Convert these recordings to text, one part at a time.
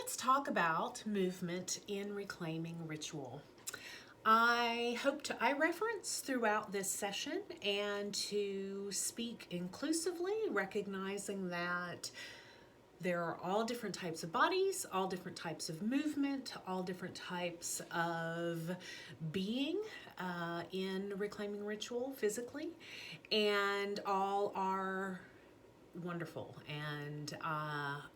let's talk about movement in reclaiming ritual. I hope to reference throughout this session and to speak inclusively, recognizing that there are all different types of bodies, all different types of movement, all different types of being in reclaiming ritual physically, and all are wonderful. And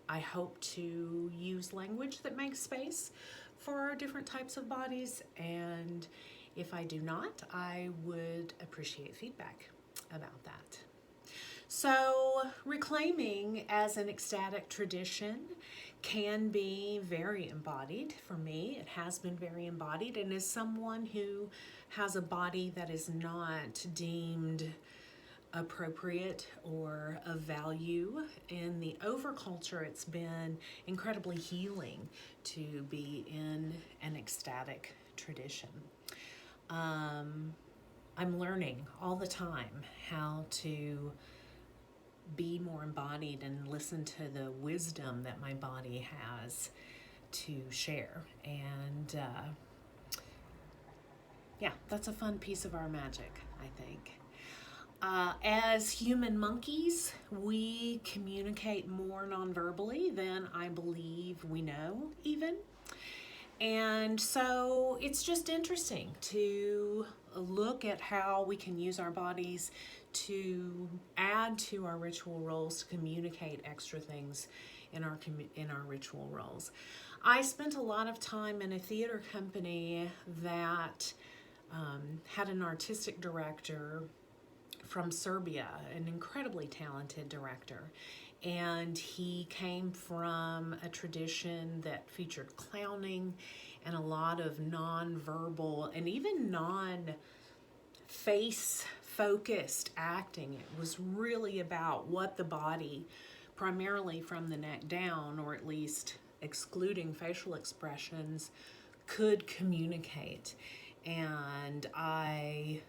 I hope to use language that makes space for our different types of bodies. And if I do not, I would appreciate feedback about that. So, reclaiming as an ecstatic tradition can be very embodied. For me, it has been very embodied. And as someone who has a body that is not deemed appropriate or of value in the overculture, it's been incredibly healing to be in an ecstatic tradition. I'm learning all the time how to be more embodied and listen to the wisdom that my body has to share. And yeah, that's a fun piece of our magic, I think. As human monkeys, we communicate more nonverbally than I believe we know, even. And so it's just interesting to look at how we can use our bodies to add to our ritual roles, to communicate extra things in our ritual roles. I spent a lot of time in a theater company that had an artistic director from Serbia, an incredibly talented director. And he came from a tradition that featured clowning and a lot of non-verbal and even non-face focused acting. It was really about what the body, primarily from the neck down, or at least excluding facial expressions, could communicate. And I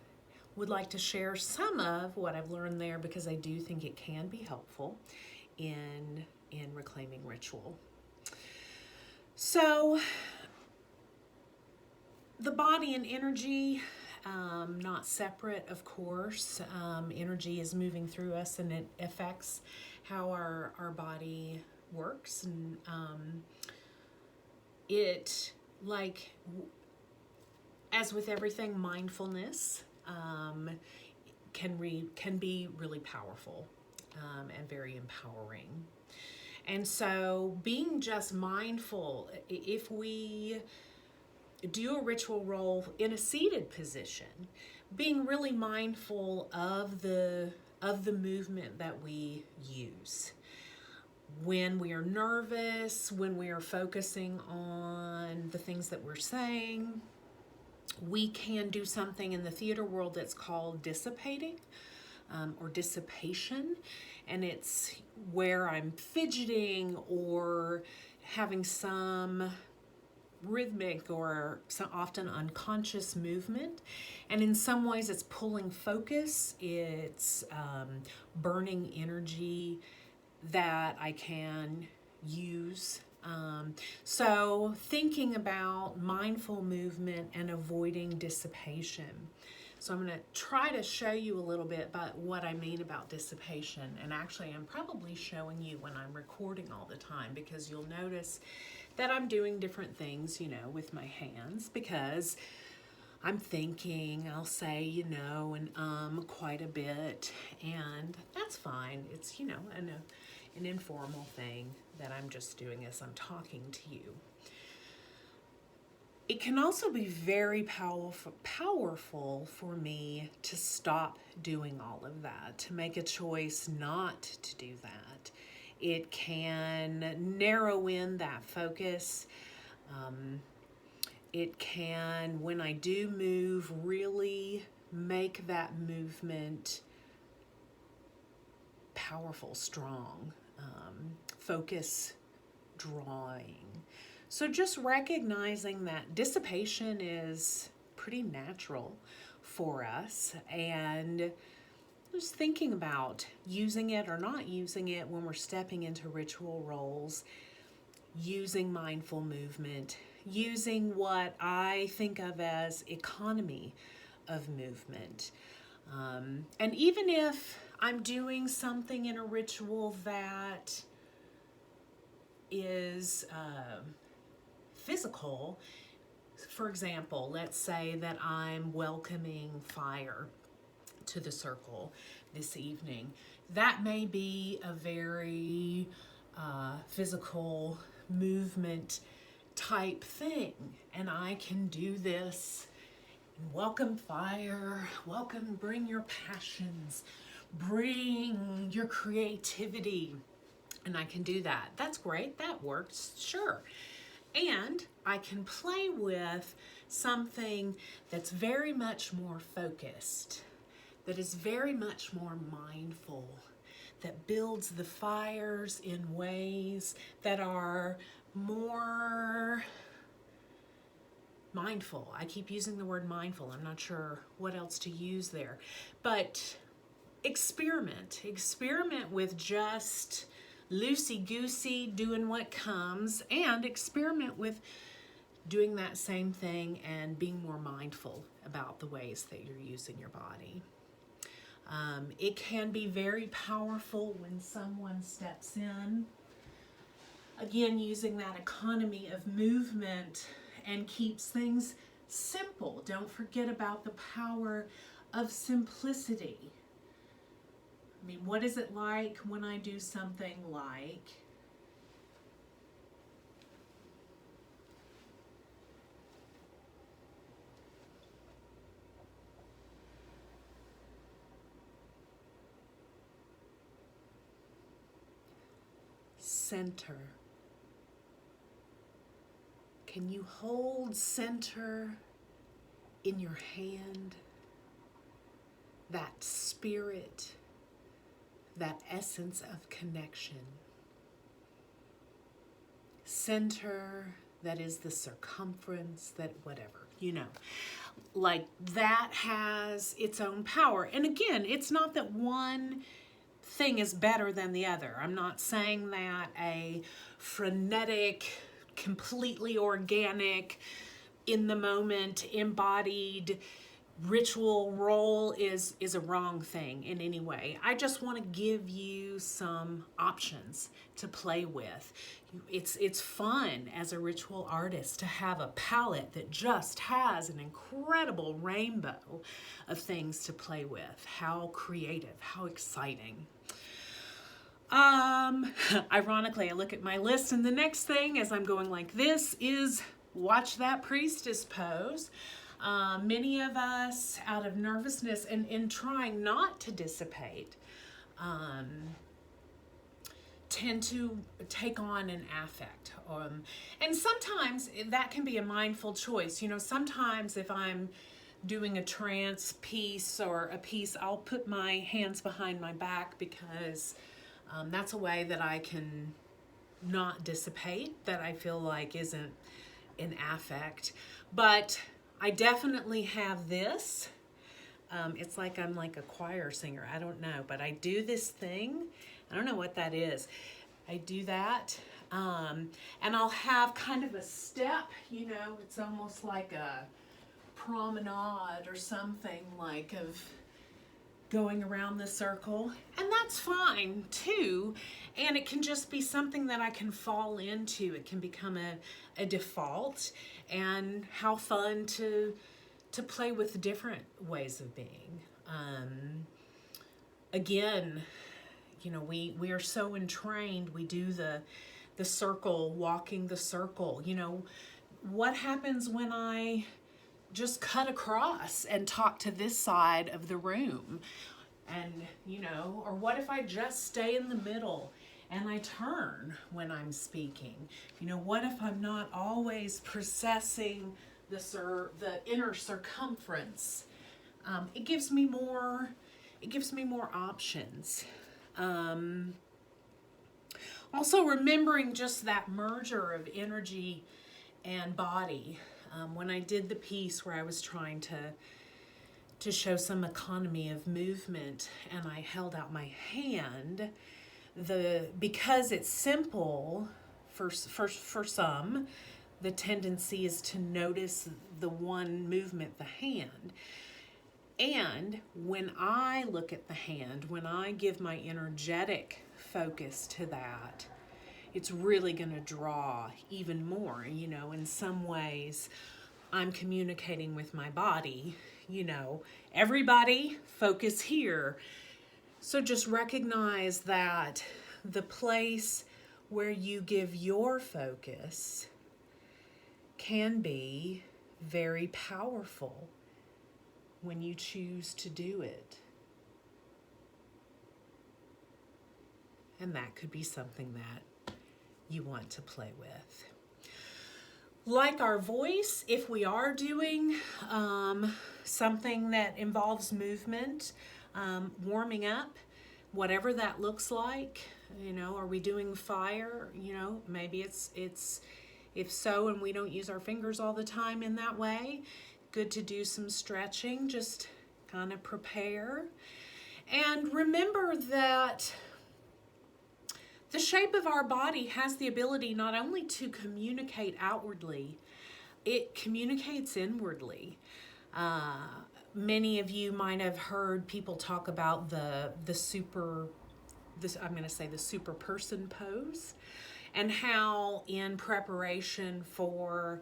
would like to share some of what I've learned there because I do think it can be helpful in reclaiming ritual. So the body and energy, not separate, of course. Energy is moving through us and it affects how our body works. And it, like, as with everything, mindfulness can be really powerful and very empowering. And so being just mindful, if we do a ritual role in a seated position, being really mindful of the movement that we use. When we are nervous, when we are focusing on the things that we're saying, we can do something in the theater world that's called dissipating or dissipation. And it's where I'm fidgeting or having some rhythmic or often unconscious movement. And in some ways it's pulling focus, it's burning energy that I can use. So thinking about mindful movement and avoiding dissipation. So I'm going to try to show you a little bit about what I mean about dissipation. And actually I'm probably showing you when I'm recording all the time, because you'll notice that I'm doing different things, with my hands, because I'm thinking, I'll say, and quite a bit, and that's fine. It's, an informal thing that I'm just doing as I'm talking to you. It can also be very powerful for me to stop doing all of that, to make a choice not to do that. It can narrow in that focus. It can, when I do move, really make that movement powerful, strong, focus drawing. So just recognizing that dissipation is pretty natural for us, and just thinking about using it or not using it when we're stepping into ritual roles. using mindful movement, using what I think of as economy of movement. And even if I'm doing something in a ritual that is physical, for example, let's say that I'm welcoming fire to the circle this evening. That may be a very physical movement type thing, and I can do this. Welcome fire, welcome, bring your passions, bring your creativity, and I can do that. That's great, that works, sure. And I can play with something that's very much more focused, that is very much more mindful, that builds the fires in ways that are more mindful. I keep using the word mindful. I'm not sure what else to use there. But experiment with just loosey-goosey doing what comes, and experiment with doing that same thing and being more mindful about the ways that you're using your body. It can be very powerful when someone steps in, again using that economy of movement, and keeps things simple. Don't forget about the power of simplicity. I mean, what is it like when I do something like center? Can you hold center in your hand? That spirit, that essence of connection. Center, that is the circumference, that whatever, like that has its own power. And again, it's not that one thing is better than the other. I'm not saying that a frenetic, completely organic, in the moment, embodied ritual role is a wrong thing in any way. I just want to give you some options to play with. It's fun as a ritual artist to have a palette that just has an incredible rainbow of things to play with. How creative, how exciting. Ironically, I look at my list, and the next thing as I'm going like this is watch that priestess pose. Many of us, out of nervousness and in trying not to dissipate, tend to take on an affect. And sometimes that can be a mindful choice. Sometimes if I'm doing a trance piece or a piece, I'll put my hands behind my back because that's a way that I can not dissipate, that I feel like isn't an affect. But I definitely have this. It's like I'm like a choir singer. I don't know, but I do this thing. I don't know what that is. I do that. And I'll have kind of a step, it's almost like a promenade or something, like of going around the circle, and that's fine too. And it can just be something that I can fall into. It can become a default, and how fun to play with different ways of being. Again, we are so entrained. We do the circle, walking the circle. What happens when I just cut across and talk to this side of the room? And, or what if I just stay in the middle and I turn when I'm speaking? What if I'm not always processing the inner circumference? It gives me more options. Also remembering just that merger of energy and body. When I did the piece where I was trying to show some economy of movement and I held out my hand, because it's simple for some, the tendency is to notice the one movement, the hand. And when I look at the hand, when I give my energetic focus to that, it's really going to draw even more. In some ways, I'm communicating with my body, everybody focus here. So just recognize that the place where you give your focus can be very powerful when you choose to do it. And that could be something that you want to play with. Like our voice, if we are doing something that involves movement, warming up, whatever that looks like, are we doing fire? Maybe it's if so, and we don't use our fingers all the time in that way, good to do some stretching, just kind of prepare. And remember that the shape of our body has the ability not only to communicate outwardly, it communicates inwardly. Many of you might have heard people talk about the super person pose, and how in preparation for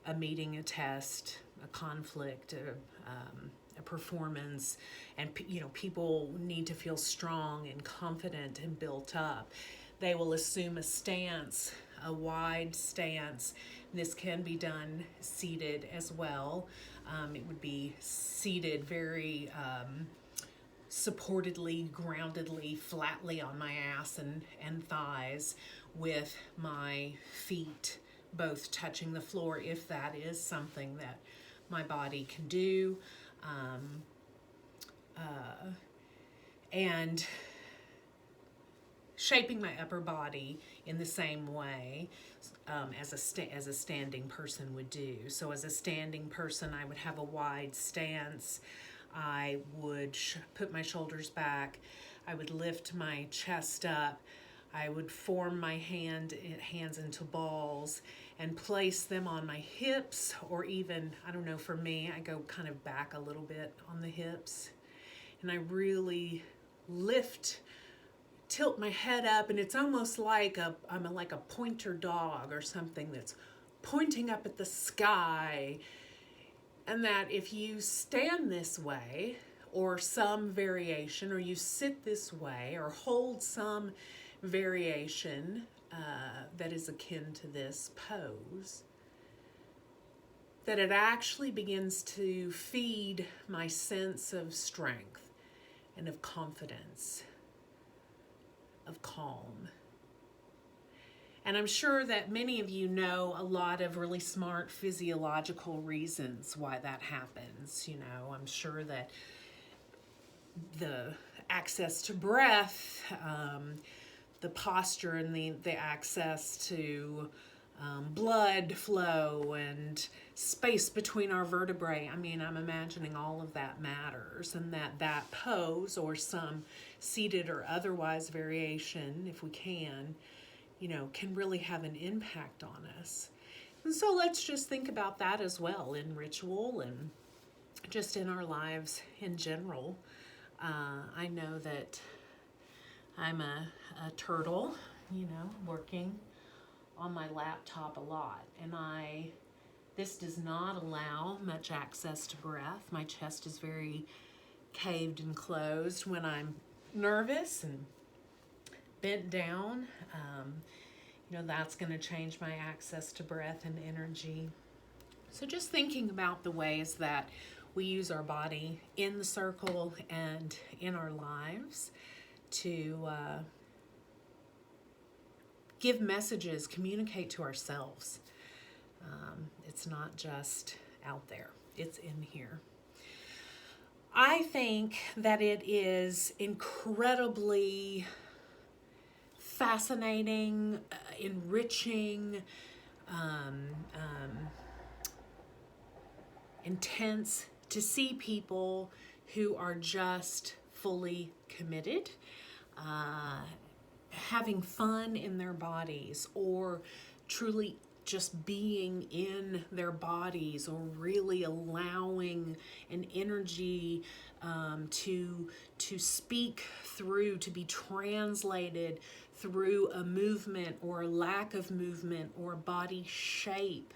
a meeting, a test, a conflict, a performance, and people need to feel strong and confident and built up. They will assume a stance, a wide stance. This can be done seated as well. It would be seated very supportedly, groundedly, flatly on my ass and thighs, with my feet both touching the floor, if that is something that my body can do. And shaping my upper body in the same way as a standing person would do. So as a standing person, I would have a wide stance. I would put my shoulders back. I would lift my chest up. I would form my hands into balls and place them on my hips, or even, for me, I go kind of back a little bit on the hips. And I really tilt my head up, and it's almost like I'm like a pointer dog or something that's pointing up at the sky. And that if you stand this way, or some variation, or you sit this way, or hold some variation that is akin to this pose, that it actually begins to feed my sense of strength and of confidence, of calm. And I'm sure that many of you know a lot of really smart physiological reasons why that happens. I'm sure that the access to breath, the posture, and the access to blood flow and space between our vertebrae. I'm imagining all of that matters, and that pose, or some seated or otherwise variation, if we can really have an impact on us. And so let's just think about that as well in ritual and just in our lives in general. I know that I'm a turtle, working on my laptop a lot, and this does not allow much access to breath. My chest is very caved and closed when I'm nervous and bent down. That's going to change my access to breath and energy. So just thinking about the ways that we use our body in the circle and in our lives to give messages, communicate to ourselves. It's not just out there, it's in here. I think that it is incredibly fascinating, enriching, intense to see people who are just fully committed having fun in their bodies, or truly just being in their bodies, or really allowing an energy to speak through, to be translated through a movement or a lack of movement or a body shape,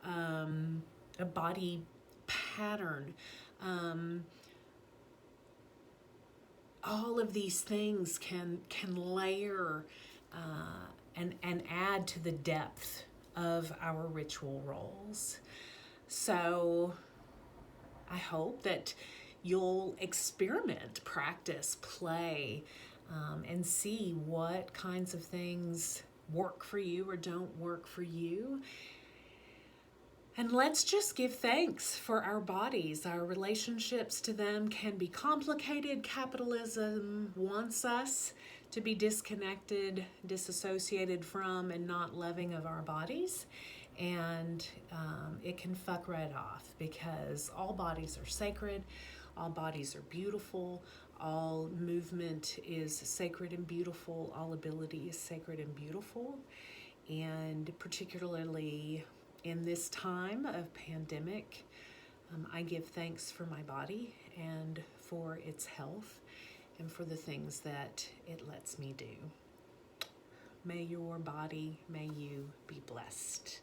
a body pattern. All of these things can layer and add to the depth of our ritual roles. So I hope that you'll experiment, practice, play, and see what kinds of things work for you or don't work for you. And let's just give thanks for our bodies. Our relationships to them can be complicated. Capitalism wants us to be disconnected, disassociated from, and not loving of our bodies. And it can fuck right off, because all bodies are sacred, all bodies are beautiful, all movement is sacred and beautiful, all ability is sacred and beautiful. And particularly in this time of pandemic, I give thanks for my body and for its health and for the things that it lets me do. May your body, may you be blessed.